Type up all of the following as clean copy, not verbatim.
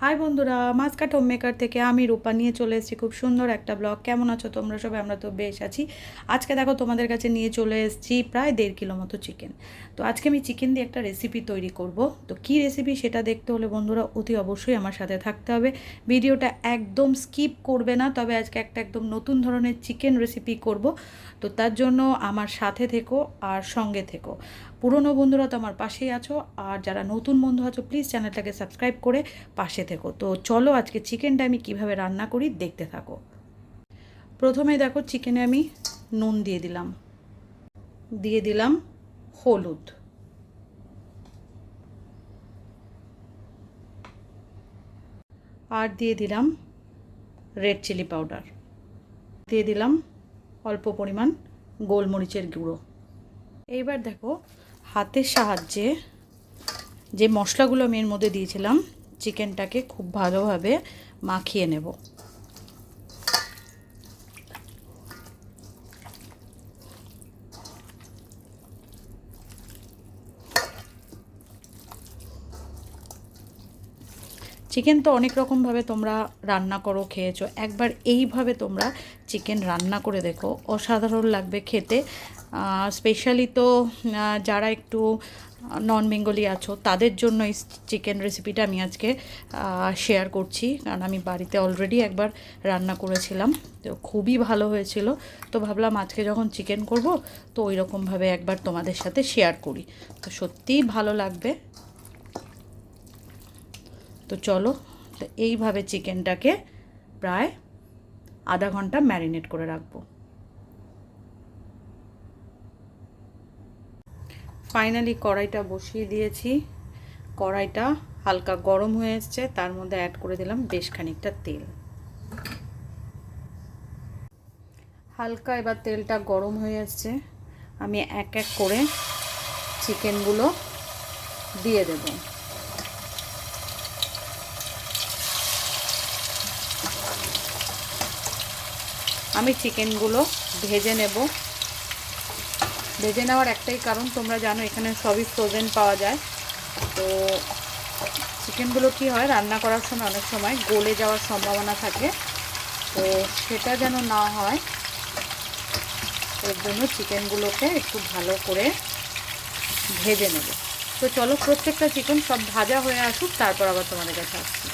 High বন্ধুরা, মাছকাট home maker থেকে আমি রূপা নিয়ে চলে এসেছি খুব সুন্দর একটা ব্লগ। কেমন আছো তোমরা সবাই? আমরা তো বেশ আছি। আজকে দেখো তোমাদের কাছে নিয়ে চলে এসেছি প্রায় 1.5 কিলো মতো চিকেন। তো আজকে আমি চিকেন দিয়ে একটা রেসিপি তৈরি করব। তো কী রেসিপি সেটা দেখতে হলে বন্ধুরা অতি অবশ্যই আমার সাথে থাকতে হবে। ভিডিওটা একদম স্কিপ করবে না। তবে আজকে একটা একদম নতুন ধরনের চিকেন রেসিপি করব। তো তার জন্য আমার সাথে থেকো আর সঙ্গে থেকো। পুরনো বন্ধুরা তো আমার পাশেই আছো, আর যারা নতুন বন্ধু আছো প্লিজ চ্যানেলটাকে সাবস্ক্রাইব করে পাশে থেকো। তো চলো আজকে চিকেনটা আমি কিভাবে রান্না করি দেখতে থাকো। প্রথমে দেখো চিকেনে আমি নুন দিয়ে দিলাম হলুদ, আর দিয়ে দিলাম রেড চিলি পাউডার, দিয়ে দিলাম অল্প পরিমাণ গোলমরিচের গুঁড়ো। এইবার দেখো হাতের সাহায্যে যে মশলাগুলো আমি এর মধ্যে দিয়েছিলাম চিকেনটাকে খুব ভালোভাবে মাখিয়ে নেব। চিকেন তো অনেক রকমভাবে তোমরা রান্না করো, খেয়েছো। একবার এইভাবে তোমরা চিকেন রান্না করে দেখো, অসাধারণ লাগবে খেতে। স্পেশালি তো যারা একটু নন বেঙ্গলি আছো তাদের জন্য এই চিকেন রেসিপিটা আমি আজকে শেয়ার করছি, কারণ আমি বাড়িতে অলরেডি একবার রান্না করেছিলাম, তো খুবই ভালো হয়েছিল। তো ভাবলাম আজকে যখন চিকেন করব তো ওই রকমভাবে একবার তোমাদের সাথে শেয়ার করি, তো সত্যিই ভালো লাগবে। তো চলো, তো এইভাবে চিকেনটাকে প্রায় আধা ঘন্টা ম্যারিনেট করে রাখবো। ফাইনালি কড়াইটা বসিয়ে দিয়েছি। কড়াইটা হালকা গরম হয়ে এসছে, তার মধ্যে অ্যাড করে দিলাম বেশ খানিকটা তেল। হালকা এবার তেলটা গরম হয়ে এসছে, আমি এক এক করে চিকেনগুলো দিয়ে দেবো। আমি চিকেনগুলো ভেজে নেব। ভেজে নেওয়ার একটাই কারণ, তোমরা জানো এখানে সবই ফ্রোজেন পাওয়া যায়। তো চিকেনগুলো কি হয়, রান্না করার সময় অনেক সময় গলে যাওয়ার সম্ভাবনা থাকে, তো সেটা যেন না হয় এর জন্য চিকেনগুলোকে একটু ভালো করে ভেজে নেব। তো চলো প্রত্যেকটা চিকেন সব ভাজা হয়ে আসুক, তারপর আবার তোমাদের কাছে আসছি।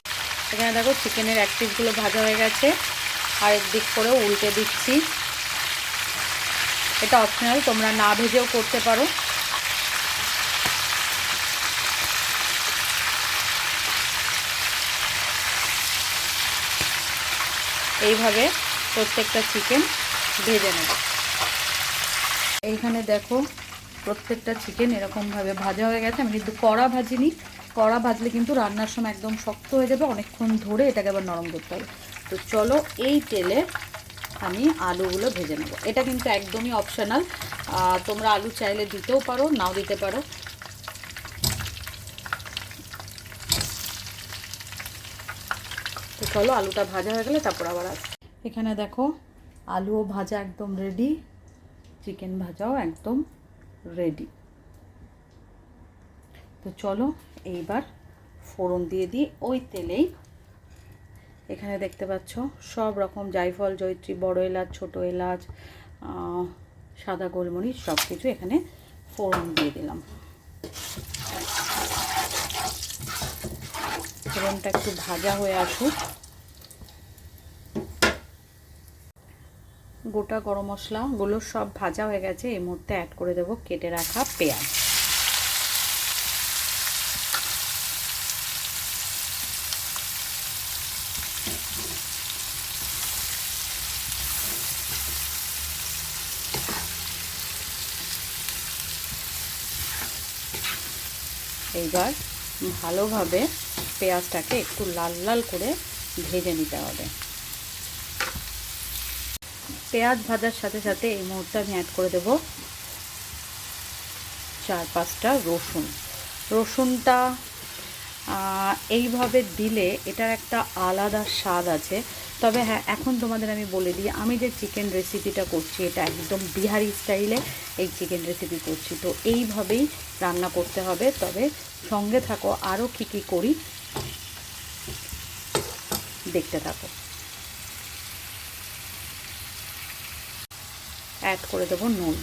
এখানে দেখো চিকেনের এক পিসগুলো ভাজা হয়ে গেছে, আরেক দিক করেও উল্টে দিচ্ছি। এটা অপশনাল, তোমরা না ভেজেও করতে পারো। এইভাবে প্রত্যেকটা চিকেন ভেজে নেব। এইখানে দেখো প্রত্যেকটা চিকেন এরকমভাবে ভাজা হয়ে গেছে। আমি কিন্তু কড়া ভাজিনি, কড়া ভাজলে কিন্তু রান্নার সময় একদম শক্ত হয়ে যাবে, অনেকক্ষণ ধরে এটাকে আবার নরম করতে হবে। তো চলো এই তেলে আমি আলুগুলো ভেজে নেব। এটা কিন্তু একদমই অপশনাল, তোমরা আলু চাইলে দিতেও পারো, নাও দিতে পারো। তো চলো আলুটা ভাজা হয়ে গেলে তারপর আবার আসছি। এখানে দেখো আলুও ভাজা একদম রেডি, চিকেন ভাজাও একদম রেডি। তো চলো এইবার ফোড়ন দিয়ে দিই ওই তেলেই। এখানে দেখতে পাচ্ছ সব রকম জায়ফল, জয়িত্রী, বড় এলাচ, ছোট এলাচ, সাদা গোলমরিচ সব কিছু এখানে ফোড়ন দিয়ে দিলাম। ফোড়নটা একটু ভাজা হয়ে আসুক। গোটা গরম মশলাগুলো সব ভাজা হয়ে গেছে, এই মুহূর্তে অ্যাড করে দেবো কেটে রাখা পেঁয়াজ। এইবার ভালোভাবে পেঁয়াজটাকে একটু লাল লাল করে ভেজে নিতে হবে। পেঁয়াজ ভাজার সাথে সাথে এই মুহূর্তে আমি অ্যাড করে দেব 4-5টা রসুন। রসুনটা এইভাবে দিলে এটার একটা আলাদা স্বাদ আছে। তবে হ্যাঁ, এখন তোমাদের আমি বলে দিই, আমি যে চিকেন রেসিপিটা করছি এটা একদম বিহারি স্টাইলে এই চিকেন রেসিপি করছি, তো এইভাবেই রান্না করতে হবে। তবে সঙ্গে থাকো আরও কী কী করি দেখতে থাকো। অ্যাড করে দেবো নুন।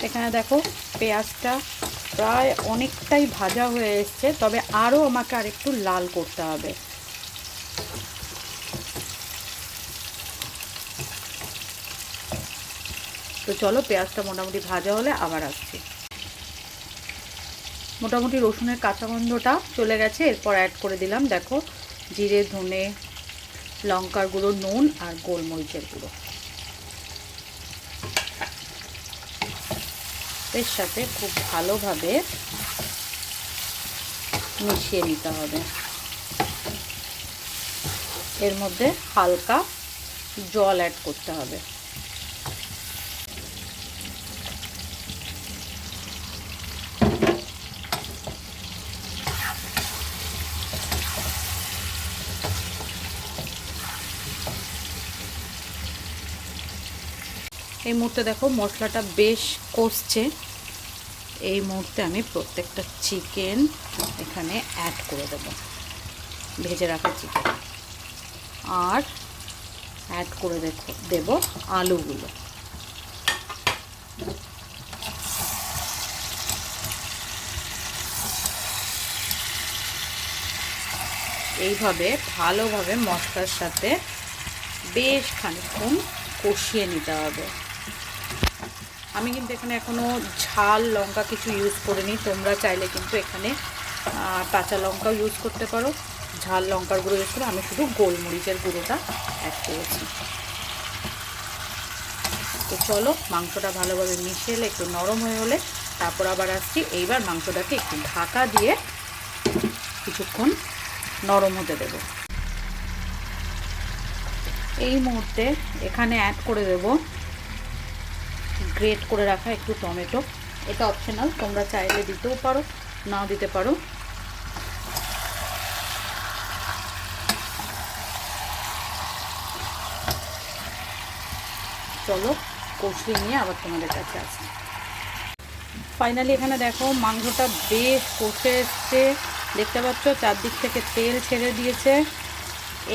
এখানে দেখো পেঁয়াজটা প্রায় অনেকটাই ভাজা হয়ে এসছে, তবে আরও আমাকে আরেকটু লাল করতে হবে। তো চলো, পেঁয়াজটা মোটামুটি ভাজা হলে আবার আসছি। মোটামুটি রসুনের কাঁচা গন্ধটা চলে গেছে। এরপর অ্যাড করে দিলাম দেখো জিরে, ধনে, লঙ্কার গুঁড়ো, নুন আর গোলমরিচের গুঁড়ো। এর সাথে খুব ভালোভাবে মিশিয়ে নিতে হবে। এর মধ্যে হালকা জল অ্যাড করতে হবে। এই মুহূর্তে দেখো মশলাটা বেশ কষছে। এই মুহূর্তে আমি প্রত্যেকটা চিকেন এখানে অ্যাড করে দেব, ভেজে রাখা চিকেন, আর অ্যাড করে দেব আলুগুলো। এইভাবে ভালোভাবে মশলার সাথে বেশ খানিকক্ষণ কষিয়ে নিতে হবে। আমি কিন্তু এখানে এখনও ঝাল লঙ্কা কিছু ইউজ করিনি। তোমরা চাইলে কিন্তু এখানে কাঁচা লঙ্কাও ইউজ করতে পারো, ঝাল লঙ্কার গুঁড়ো ইউজ করে। আমি শুধু গোলমরিচের গুঁড়োটা অ্যাড করেছি। তো চলো, মাংসটা ভালোভাবে মিশিয়ে একটু নরম হয়ে হলে তারপর আবার আসছি। এইবার মাংসটাকে একটু ঢাকা দিয়ে কিছুক্ষণ নরম হতে দেব। এই মুহূর্তে এখানে অ্যাড করে দেব গ্রেট করে রাখা একটু টমেটো। এটা অপশনাল, তোমরা চাইলে দিতেও পারো, নাও দিতে পারো। চলো কষিয়ে নিয়ে আবার তোমাদের কাছে আসি। ফাইনালি এখানে দেখো মাংসটা বেশ কষে এসছে, দেখতে পাচ্ছ চারদিক থেকে তেল ছেড়ে দিয়েছে।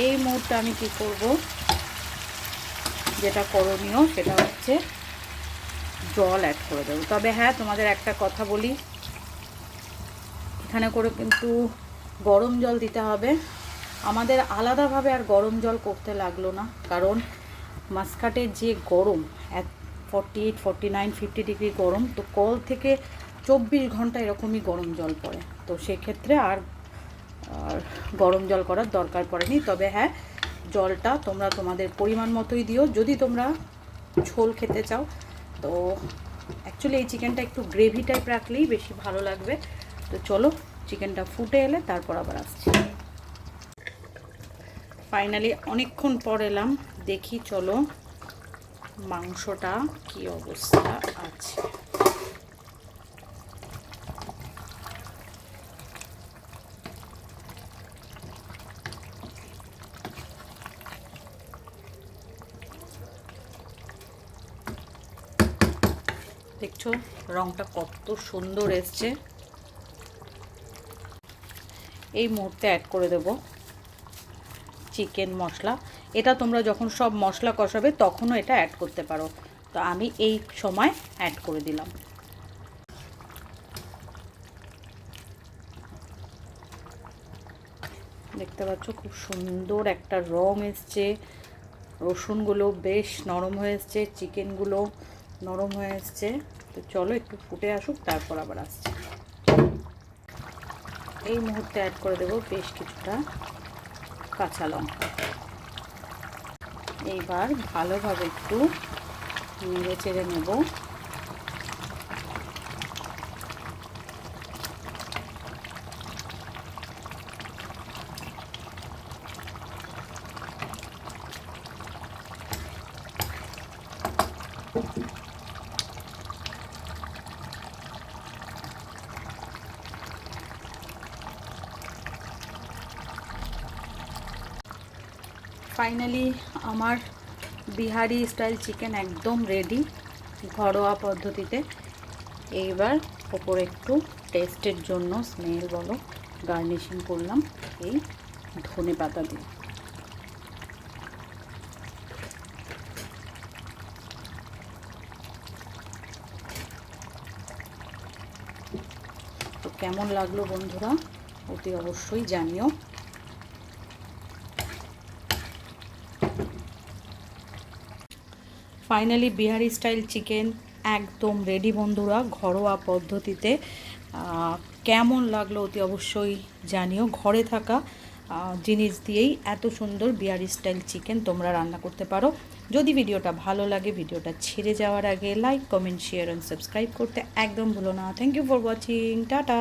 এই মুহূর্তে আমি কি করব, যেটা করণীয় সেটা হচ্ছে জল অ্যাড করে দেবো। তবে হ্যাঁ, তোমাদের একটা কথা বলি, এখানে করে কিন্তু গরম জল দিতে হবে। আমাদের আলাদাভাবে আর গরম জল করতে লাগলো না, কারণ মাসকাটের যে গরম 48, 49, 50 ডিগ্রি গরম, তো কল থেকে 24 ঘন্টা এরকমই গরম জল পড়ে। তো সেক্ষেত্রে আর গরম জল করার দরকার পড়েনি। তবে হ্যাঁ, জলটা তোমরা তোমাদের পরিমাণ মতোই দিও যদি তোমরা ঝোল খেতে চাও। তো অ্যাকচুয়ালি এই চিকেনটা একটু গ্রেভি টাইপ রাখলেই বেশি ভালো লাগবে। তো চলো, চিকেনটা ফুটে এলে তারপর আবার আসছি। ফাইনালি অনেকক্ষণ পর এলাম, দেখি চলো মাংসটা কি অবস্থা আছে। দেখছো রংটা কত সুন্দর এসছে। এই মুহূর্তে অ্যাড করে দেব চিকেন মশলা। এটা তোমরা যখন সব মশলা কষাবে তখনও এটা অ্যাড করতে পারো। তো আমি এই সময় অ্যাড করে দিলাম। দেখতে পাচ্ছ খুব সুন্দর একটা রং এসছে, রসুনগুলো বেশ নরম হয়ে এসছে, চিকেনগুলো নরম হয়ে এসছে। তো চলো একটু ফুটে আসুক, তারপর আবার আসছে। এই মুহূর্তে অ্যাড করে দেব বেশ কিছুটা কাঁচা লঙ্কা। এইবার ভালোভাবে একটু নেড়ে চেড়ে নেব। ফাইনালি আমার বিহারি স্টাইল চিকেন একদম রেডি ঘরোয়া পদ্ধতিতে। এইবার ওপরে একটু টেস্টের জন্য স্মেল বলো গার্নিশিং করলাম এই ধনে পাতা দিয়ে। তো কেমন লাগলো বন্ধুরা অতি অবশ্যই জানিও। ফাইনালি বিহারি স্টাইল চিকেন একদম রেডি বন্ধুরা, ঘরোয়া পদ্ধতিতে। কেমন লাগলো অতি অবশ্যই জানিও। ঘরে থাকা জিনিস দিয়েই এত সুন্দর বিহারি স্টাইল চিকেন তোমরা রান্না করতে পারো। যদি ভিডিওটা ভালো লাগে, ভিডিওটা ছেড়ে যাওয়ার আগে like, comment, share and subscribe করতে একদম ভুলো না। Thank you for watching, tata.